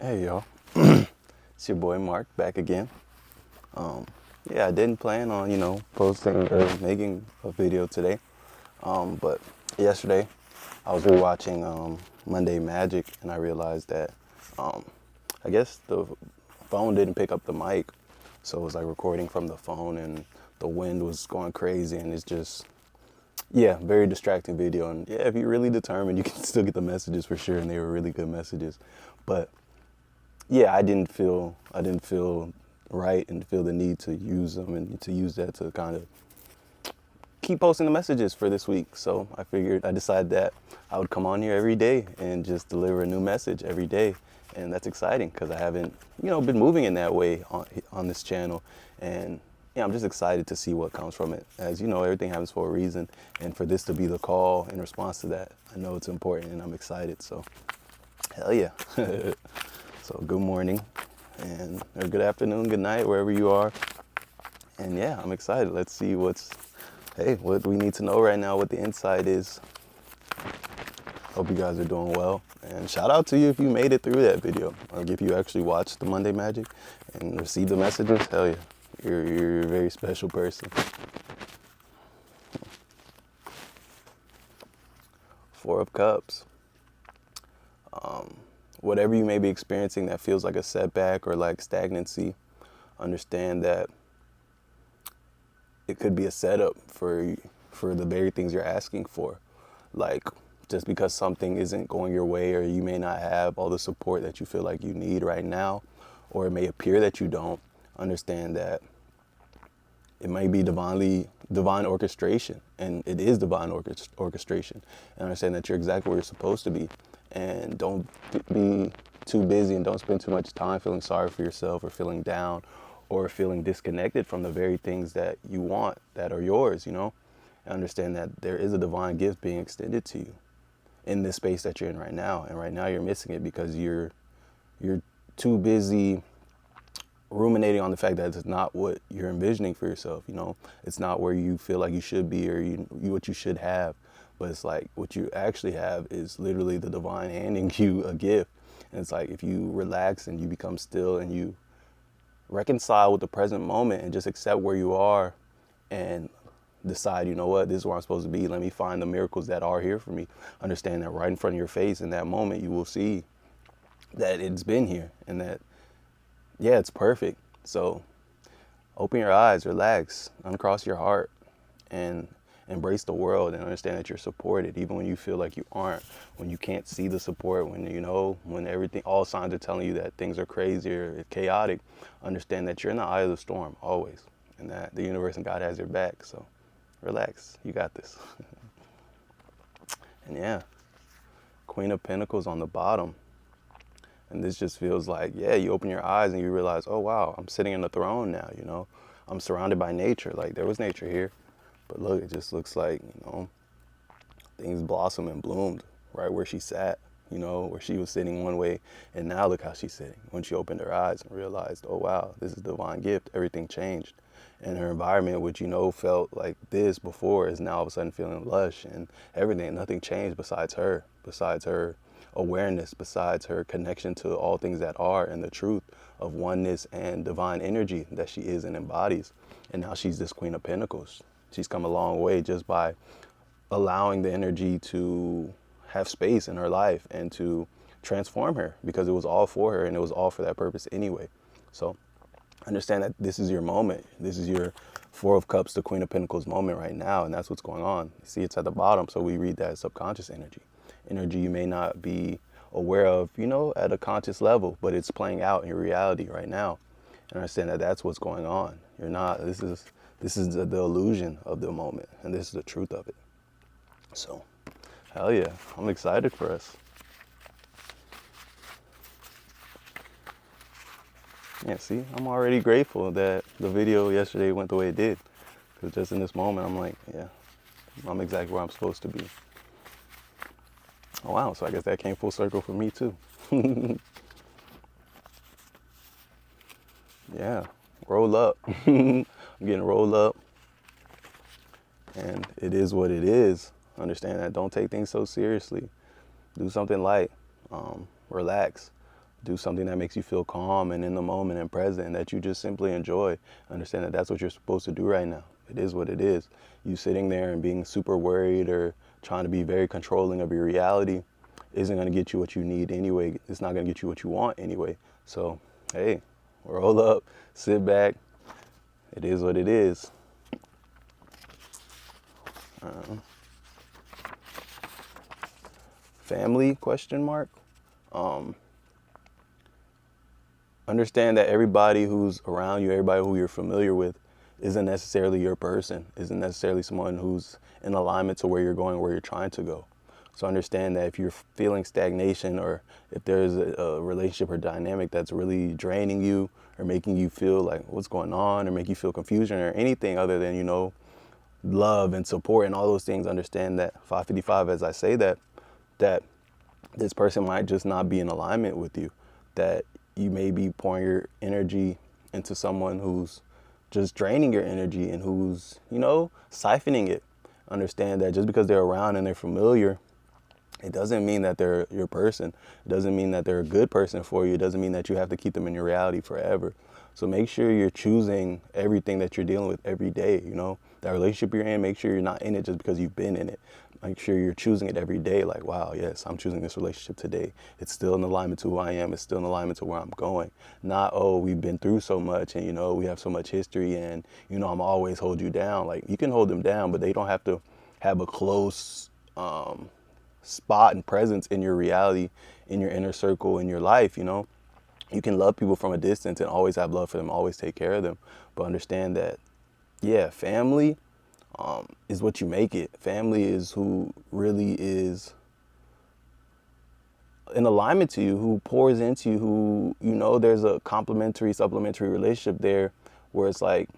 Hey y'all, it's your boy Mark back again. Yeah, I didn't plan on, posting or making a video today. But yesterday I was rewatching Monday Magic and I realized that I guess the phone didn't pick up the mic. So it was like recording from the phone and the wind was going crazy and it's just, yeah, very distracting video. And yeah, if you're really determined, you can still get the messages for sure. And they were really good messages. But yeah, I didn't feel right and feel the need to use them and to use that to kind of keep posting the messages for this week. So I decided that I would come on here every day and just deliver a new message every day. And that's exciting because I haven't, been moving in that way on this channel. And yeah, I'm just excited to see what comes from it. As you know, everything happens for a reason. And for this to be the call in response to that, I know it's important and I'm excited. So hell yeah. So good morning or good afternoon, good night, wherever you are. And yeah, I'm excited. Let's see what we need to know right now, what the insight is. Hope you guys are doing well. And shout out to you if you made it through that video. Like if you actually watched the Monday Magic and received the messages, hell yeah. You're a very special person. Four of Cups. Whatever you may be experiencing that feels like a setback or like stagnancy, understand that it could be a setup for the very things you're asking for. Like just because something isn't going your way or you may not have all the support that you feel like you need right now, or it may appear that you don't, understand that it might be divine orchestration, and it is divine orchestration. And understand that you're exactly where you're supposed to be, and don't be too busy and don't spend too much time feeling sorry for yourself or feeling down or feeling disconnected from the very things that you want that are yours, and understand that there is a divine gift being extended to you in this space that you're in right now. And right now you're missing it because you're too busy ruminating on the fact that it's not what you're envisioning for yourself. It's not where you feel like you should be or what you should have. But it's like what you actually have is literally the divine handing you a gift. And it's like if you relax and you become still and you reconcile with the present moment and just accept where you are and decide, you know what, this is where I'm supposed to be. Let me find the miracles that are here for me. Understand that right in front of your face in that moment, you will see that it's been here and that, yeah, it's perfect. So open your eyes, relax, uncross your heart, and embrace the world and understand that you're supported even when you feel like you aren't, when you can't see the support, when everything, all signs are telling you that things are crazy or chaotic. Understand that you're in the eye of the storm always, and that the universe and God has your back. So relax, you got this. And yeah, Queen of Pentacles on the bottom. And this just feels like, yeah, you open your eyes and you realize, oh wow, I'm sitting in the throne now, I'm surrounded by nature. Like there was nature here, but look, it just looks like, things blossomed and bloomed right where she sat, where she was sitting one way, and now look how she's sitting. When she opened her eyes and realized, oh wow, this is a divine gift, everything changed. And her environment, which felt like this before, is now all of a sudden feeling lush and everything. Nothing changed besides her awareness, besides her connection to all things that are and the truth of oneness and divine energy that she is and embodies. And now she's this Queen of Pentacles. She's come a long way just by allowing the energy to have space in her life and to transform her, because it was all for her and it was all for that purpose anyway. So understand that this is your moment. This is your Four of Cups, the Queen of Pentacles moment right now, and that's what's going on. See, it's at the bottom, so we read that as subconscious energy. Energy you may not be aware of, at a conscious level, but it's playing out in your reality right now. And understand that that's what's going on. This is the illusion of the moment, and this is the truth of it. So, hell yeah, I'm excited for us. Yeah, see, I'm already grateful that the video yesterday went the way it did. Because just in this moment, I'm like, yeah, I'm exactly where I'm supposed to be. Oh, wow, so I guess that came full circle for me too. Yeah, roll up. I'm getting rolled up. And it is what it is. Understand that. Don't take things so seriously. Do something light. Relax. Do something that makes you feel calm and in the moment and present and that you just simply enjoy. Understand that that's what you're supposed to do right now. It is what it is. You sitting there and being super worried or trying to be very controlling of your reality isn't going to get you what you need anyway. It's not going to get you what you want anyway. So, hey, roll up, sit back. It is what it is. Family, question mark. Understand that everybody who's around you, everybody who you're familiar with, isn't necessarily your person, isn't necessarily someone who's in alignment to where you're going, where you're trying to go. So understand that if you're feeling stagnation or if there's a relationship or dynamic that's really draining you or making you feel like what's going on or make you feel confusion or anything other than, love and support and all those things, understand that 555, as I say that this person might just not be in alignment with you, that you may be pouring your energy into someone who's just draining your energy and who's, siphoning it. Understand that just because they're around and they're familiar, it doesn't mean that they're your person. It doesn't mean that they're a good person for you. It doesn't mean that you have to keep them in your reality forever. So make sure you're choosing everything that you're dealing with every day, That relationship you're in, make sure you're not in it just because you've been in it. Make sure you're choosing it every day. Like, wow, yes, I'm choosing this relationship today. It's still in alignment to who I am. It's still in alignment to where I'm going. Not, oh, we've been through so much and, we have so much history and, I'm always hold you down. Like, you can hold them down, but they don't have to have a close spot and presence in your reality, in your inner circle, in your life, You can love people from a distance and always have love for them, always take care of them. But understand that, yeah, family is what you make it. Family is who really is in alignment to you, who pours into you, who, there's a complementary, supplementary relationship there where it's like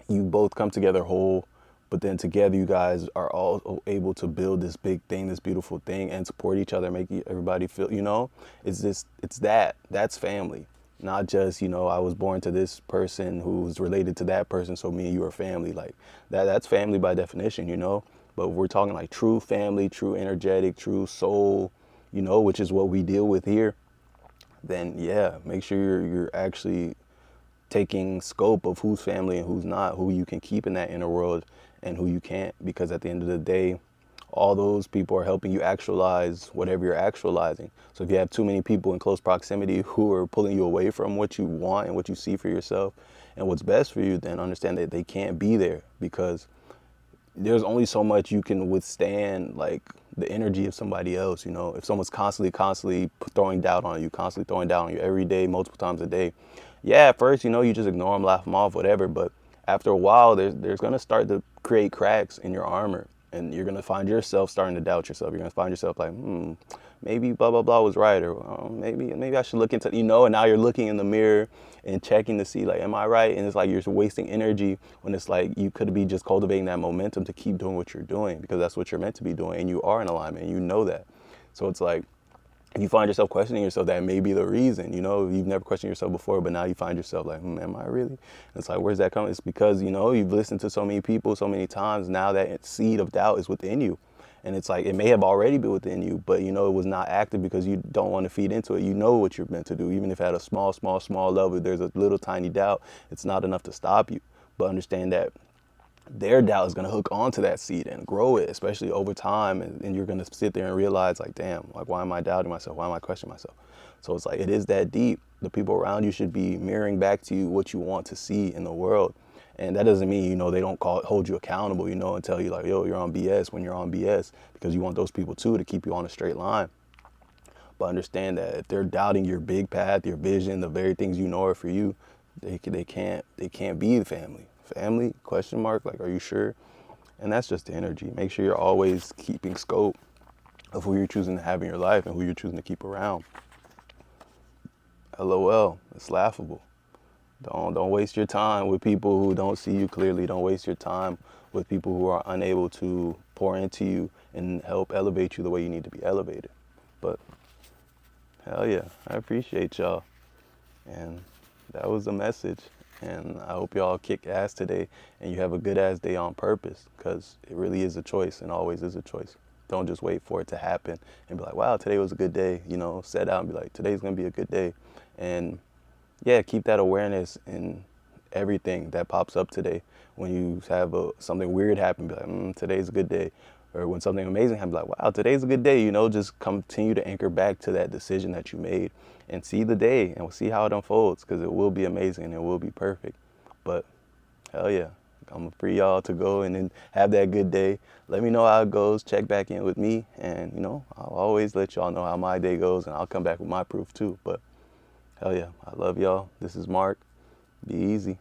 you both come together whole, but then together you guys are all able to build this big thing, this beautiful thing, and support each other, make everybody feel, that's family. Not just, I was born to this person who's related to that person, so me and you are family. Like, that's family by definition, But we're talking like true family, true energetic, true soul, which is what we deal with here. Then, yeah, make sure you're actually taking scope of who's family and who's not, who you can keep in that inner world and who you can't, because at the end of the day, all those people are helping you actualize whatever you're actualizing. So if you have too many people in close proximity who are pulling you away from what you want and what you see for yourself and what's best for you, then understand that they can't be there, because there's only so much you can withstand, like the energy of somebody else. If someone's constantly throwing doubt on you, constantly throwing doubt on you every day, multiple times a day, yeah, at first, you just ignore them, laugh them off, whatever. But after a while, there's going to start to create cracks in your armor, and you're going to find yourself starting to doubt yourself. You're going to find yourself like, maybe blah, blah, blah was right, or maybe I should look into, and now you're looking in the mirror and checking to see, like, am I right? And it's like you're wasting energy when it's like you could be just cultivating that momentum to keep doing what you're doing, because that's what you're meant to be doing, and you are in alignment, and you know that. So it's like, if you find yourself questioning yourself, that may be the reason. You've never questioned yourself before, but now you find yourself like, am I really? And it's like, where's that coming? It's because, you've listened to so many people so many times. Now that seed of doubt is within you. And it's like, it may have already been within you, but, it was not active because you don't want to feed into it. You know what you're meant to do. Even if at a small level, there's a little tiny doubt, it's not enough to stop you. But understand that their doubt is going to hook onto that seed and grow it, especially over time. And you're going to sit there and realize, like, damn, like, why am I doubting myself? Why am I questioning myself? So it's like, it is that deep. The people around you should be mirroring back to you what you want to see in the world. And that doesn't mean, they don't hold you accountable, and tell you like, yo, you're on BS when you're on BS, because you want those people too to keep you on a straight line. But understand that if they're doubting your big path, your vision, the very things you know are for you, they can't be the family. Family, question mark, like, are you sure? And that's just the energy. Make sure you're always keeping scope of who you're choosing to have in your life and who you're choosing to keep around. LOL, it's laughable. Don't waste your time with people who don't see you clearly. Don't waste your time with people who are unable to pour into you and help elevate you the way you need to be elevated. But hell yeah, I appreciate y'all. And that was the message. And I hope y'all kick ass today and you have a good ass day on purpose, because it really is a choice and always is a choice. Don't just wait for it to happen and be like, wow, today was a good day. You know, set out and be like, today's going to be a good day. And yeah, keep that awareness in everything that pops up today. When you have something weird happen, be like, today's a good day. Or when something amazing happens, like, wow, today's a good day. You know, just continue to anchor back to that decision that you made and see the day and we'll see how it unfolds, because it will be amazing and it will be perfect. But hell yeah, I'm gonna free y'all to go and then have that good day. Let me know how it goes. Check back in with me, and you know, I'll always let y'all know how my day goes, and I'll come back with my proof too. But hell yeah, I love y'all. This is Mark. Be easy.